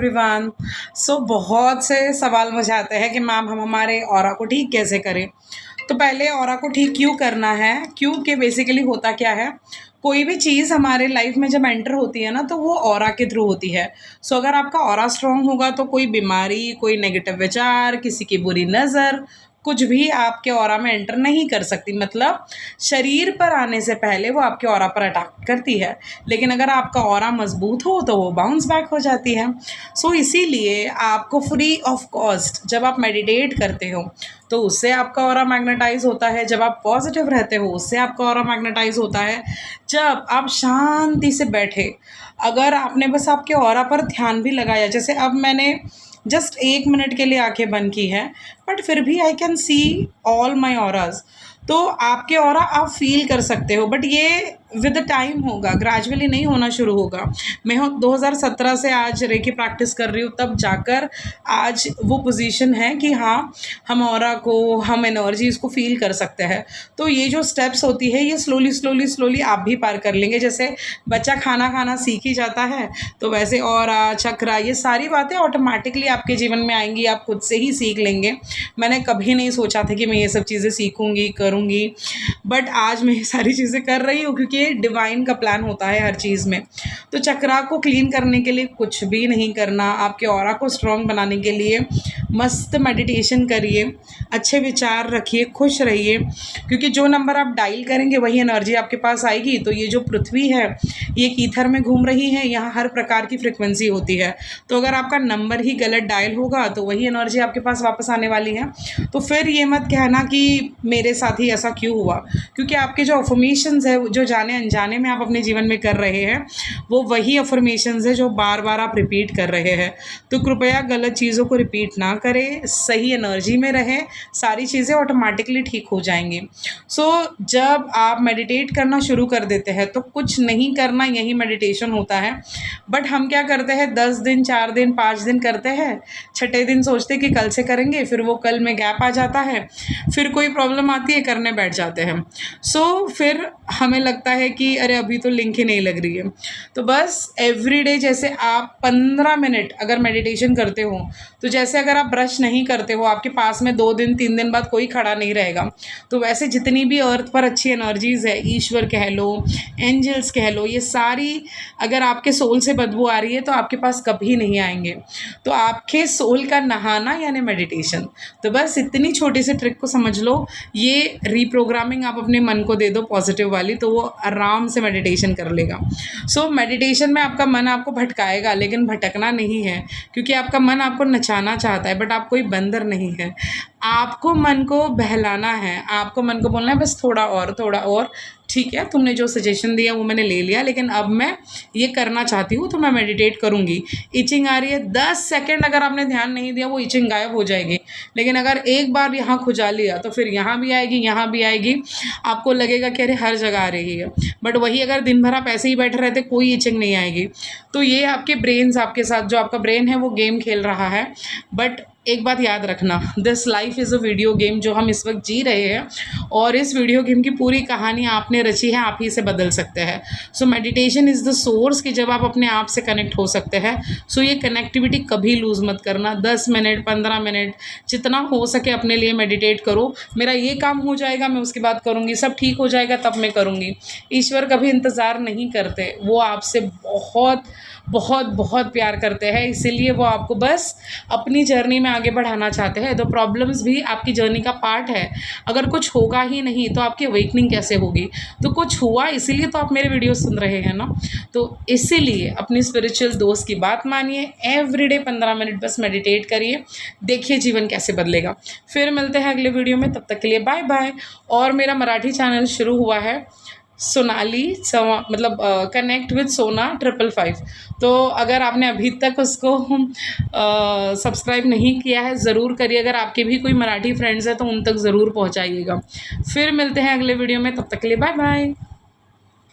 Everyone. बहुत से सवाल मुझे आते हैं कि मैम हम हमारे ऑरा को ठीक कैसे करें। तो पहले ऑरा को ठीक क्यों करना है, क्योंकि बेसिकली होता क्या है, कोई भी चीज़ हमारे लाइफ में जब एंटर होती है ना तो वो ऑरा के थ्रू होती है। अगर आपका ऑरा स्ट्रांग होगा तो कोई बीमारी, कोई नेगेटिव विचार, किसी की बुरी नज़र, कुछ भी आपके ऑरा में एंटर नहीं कर सकती। मतलब शरीर पर आने से पहले वो आपके ऑरा पर अटैक करती है, लेकिन अगर आपका ऑरा मजबूत हो तो वो बाउंस बैक हो जाती है। इसीलिए आपको फ्री ऑफ कॉस्ट जब आप मेडिटेट करते हो तो उससे आपका ऑरा मैग्नेटाइज होता है। जब आप पॉजिटिव रहते हो उससे आपका ऑरा मैग्नेटाइज होता है। जब आप शांति से बैठे, अगर आपने बस आपके ऑरा पर ध्यान भी लगाया, जैसे अब मैंने जस्ट 1 मिनट के लिए आंखें बंद की हैं, बट फिर भी I can see all my ऑराज। तो आपके ऑरा आप फील कर सकते हो, बट ये विद टाइम होगा, ग्रेजुअली नहीं होना शुरू होगा। मैं 2017 से आज रेकी प्रैक्टिस कर रही हूँ, तब जाकर आज वो पोजीशन है कि हाँ, हम ऑरा को, हम एनर्जीज़ को फील कर सकते हैं। तो ये जो स्टेप्स होती है ये स्लोली स्लोली स्लोली आप भी पार कर लेंगे। जैसे बच्चा खाना खाना सीख ही जाता है, तो वैसे ऑरा, चक्रा, ये सारी बातें ऑटोमेटिकली आपके जीवन में आएंगी, आप खुद से ही सीख लेंगे। मैंने कभी नहीं सोचा था कि मैं ये सब चीज़ें सीखूंगी, करूँगी, बट आज मैं ये सारी चीज़ें कर रही हूँ क्योंकि डिवाइन का प्लान होता है हर चीज़ में। तो चक्रा को क्लीन करने के लिए कुछ भी नहीं करना, आपके ऑरा को स्ट्रॉन्ग बनाने के लिए मस्त मेडिटेशन करिए, अच्छे विचार रखिए, खुश रहिए, क्योंकि जो नंबर आप डायल करेंगे वही एनर्जी आपके पास आएगी। तो ये जो पृथ्वी है ये ईथर में घूम रही है, यहाँ हर प्रकार की फ्रिक्वेंसी होती है। तो अगर आपका नंबर ही गलत डायल होगा तो वही एनर्जी आपके पास वापस आने वाली है। तो फिर ये मत कहना कि मेरे साथ ही ऐसा क्यों हुआ, क्योंकि आपके जो अफर्मेशंस है, जो जाने अनजाने में आप अपने जीवन में कर रहे हैं, वो वही अफर्मेशंस है जो बार बार आप रिपीट कर रहे हैं। तो कृपया गलत चीज़ों को रिपीट ना करें, सही एनर्जी में रहें, सारी चीज़ें ऑटोमेटिकली ठीक हो जाएंगी। जब आप मेडिटेट करना शुरू कर देते हैं तो कुछ नहीं करना, यही मेडिटेशन होता है। बट हम क्या करते हैं, 10 दिन, 4 दिन, 5 दिन करते हैं, छठे दिन सोचते कि कल से करेंगे, फिर वो कल में गैप आ जाता है, फिर कोई प्रॉब्लम आती है, करने बैठ जाते हैं। फिर हमें लगता है कि अरे अभी तो लिंक ही नहीं लग रही है। तो बस एवरीडे जैसे आप 15 मिनट अगर मेडिटेशन करते हो, तो जैसे अगर आप ब्रश नहीं करते हो, आपके पास में 2 दिन 3 दिन बाद कोई खड़ा नहीं रहेगा, तो वैसे जितनी भी अर्थ पर अच्छी एनर्जीज़ है, ईश्वर कह लो, एंजल्स कह लो, ये सारी अगर आपके सोल से बदबू आ रही है तो आपके पास कभी नहीं आएंगे। तो आपके सोल का नहाना यानी मेडिटेशन। तो बस इतनी छोटी सी ट्रिक को समझ लो, ये रीप्रोग्रामिंग आप अपने मन को दे दो पॉजिटिव वाली, तो वो आराम से मेडिटेशन कर लेगा। मेडिटेशन में आपका मन आपको भटकाएगा, लेकिन भटकना नहीं है, क्योंकि आपका मन आपको नचाना चाहता है, बट आप कोई बंदर नहीं है। आपको मन को बहलाना है, आपको मन को बोलना है बस थोड़ा और, थोड़ा और। ठीक है, तुमने जो सजेशन दिया वो मैंने ले लिया, लेकिन अब मैं ये करना चाहती हूँ तो मैं मेडिटेट करूँगी। इचिंग आ रही है, 10 सेकंड अगर आपने ध्यान नहीं दिया वो इचिंग गायब हो जाएगी, लेकिन अगर एक बार यहाँ खुजा लिया तो फिर यहाँ भी आएगी, यहाँ भी आएगी। आपको लगेगा कि अरे हर जगह आ रही है, बट वही अगर दिन भर आप ऐसे ही बैठे रहते, कोई इचिंग नहीं आएगी। तो ये आपके ब्रेन्स आपके साथ, जो आपका ब्रेन है वो गेम खेल रहा है। बट एक बात याद रखना, this life is a video game जो हम इस वक्त जी रहे हैं, और इस वीडियो गेम की पूरी कहानी आपने रची है, आप ही से बदल सकते हैं। मेडिटेशन इज़ द सोर्स कि जब आप अपने आप से कनेक्ट हो सकते हैं। ये कनेक्टिविटी कभी लूज़ मत करना। 10 मिनट, 15 मिनट, जितना हो सके अपने लिए मेडिटेट करो। मेरा ये काम हो जाएगा, मैं उसके बाद करूँगी, सब ठीक हो जाएगा तब मैं करूँगी। ईश्वर कभी इंतज़ार नहीं करते, वो आपसे बहुत बहुत बहुत प्यार करते हैं, इसीलिए वो आपको बस अपनी जर्नी में आगे बढ़ाना चाहते हैं। तो प्रॉब्लम्स भी आपकी जर्नी का पार्ट है। अगर कुछ होगा ही नहीं तो आपकी अवेकनिंग कैसे होगी। तो कुछ हुआ, इसीलिए तो आप मेरे वीडियो सुन रहे हैं ना। तो इसीलिए अपनी स्पिरिचुअल दोस्त की बात मानिए, एवरीडे 15 मिनट बस मेडिटेट करिए, देखिए जीवन कैसे बदलेगा। फिर मिलते हैं अगले वीडियो में, तब तक के लिए बाय बाय। और मेरा मराठी चैनल शुरू हुआ है, सोनाली मतलब कनेक्ट विद सोना 555। तो अगर आपने अभी तक उसको सब्सक्राइब नहीं किया है, ज़रूर करिए। अगर आपके भी कोई मराठी फ्रेंड्स हैं तो उन तक ज़रूर पहुंचाइएगा। फिर मिलते हैं अगले वीडियो में, तब तक के लिए बाय बाय।